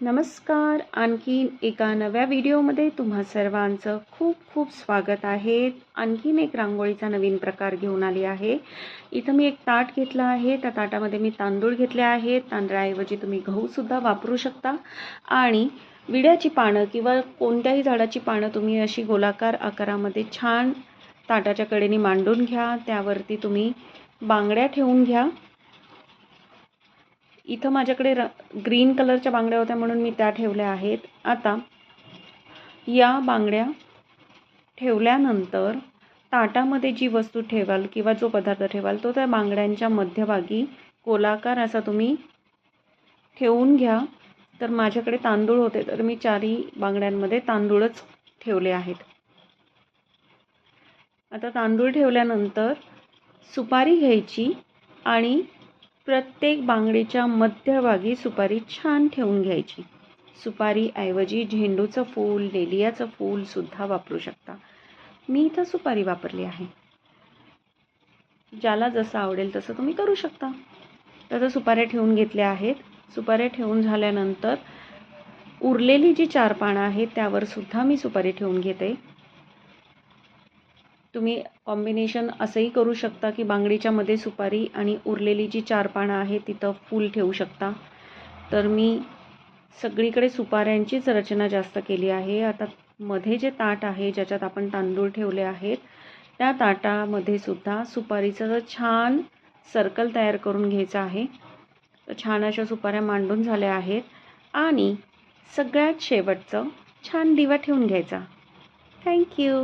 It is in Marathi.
नमस्कार. आणखीन एका नव्या व्हिडिओमध्ये तुम्हा सर्वांचं खूप खूप स्वागत आहे. आणखीन एक रांगोळीचा नवीन प्रकार घेऊन आली आहे. इथं मी एक ताट घेतलं आहे. त्या ताटामध्ये मी तांदूळ घेतले आहेत. तांदळाऐवजी तुम्ही गहूसुद्धा वापरू शकता. आणि विड्याची पानं किंवा कोणत्याही झाडाची पानं तुम्ही अशी गोलाकार आकारामध्ये छान ताटाच्या कडेने मांडून घ्या. त्यावरती तुम्ही बांगड्या ठेवून घ्या. इथं माझ्याकडे ग्रीन कलरच्या बांगड्या होत्या म्हणून मी त्या ठेवल्या आहेत. आता या बांगड्या ठेवल्यानंतर ताटामध्ये जी वस्तू ठेवाल किंवा जो पदार्थ ठेवाल तो त्या बांगड्यांच्या मध्यभागी गोलाकार असा तुम्ही ठेवून घ्या. तर माझ्याकडे तांदूळ होते तर मी चारही बांगड्यांमध्ये तांदूळच ठेवले आहेत. आता तांदूळ ठेवल्यानंतर सुपारी घ्यायची आणि प्रत्येक बांगडीच्या मध्यभागी सुपारी छान ठेवून घ्यायची. सुपारीऐवजी झेंडूचं फूल, लेलियाचं फूलसुद्धा वापरू शकता. मी इथं सुपारी वापरली आहे. ज्याला जसं आवडेल तसं तुम्ही करू शकता. तर सुपाऱ्या ठेवून घेतल्या आहेत. सुपाऱ्या ठेवून झाल्यानंतर उरलेली जी 4 पानं आहेत त्यावर सुद्धा मी सुपारी ठेवून घेते. तुम्ही कॉम्बिनेशन असंही करू शकता की बांगडीच्या मध्ये सुपारी आणि उरलेली जी 4 पानं आहेत तिथं फूल ठेवू शकता. तर मी सगळीकडे सुपाऱ्यांचीच रचना जास्त केली आहे. आता मध्ये जे ताट आहे ज्याच्यात आपण तांदूळ ठेवले आहेत त्या ताटामध्ये सुद्धा सुपारीचं छान सर्कल तयार करून घ्यायचं आहे. तर छान अशा सुपाऱ्या मांडून झाल्या आहेत आणि सगळ्यात शेवटचं छान दिवा ठेवून घ्यायचा. थँक्यू.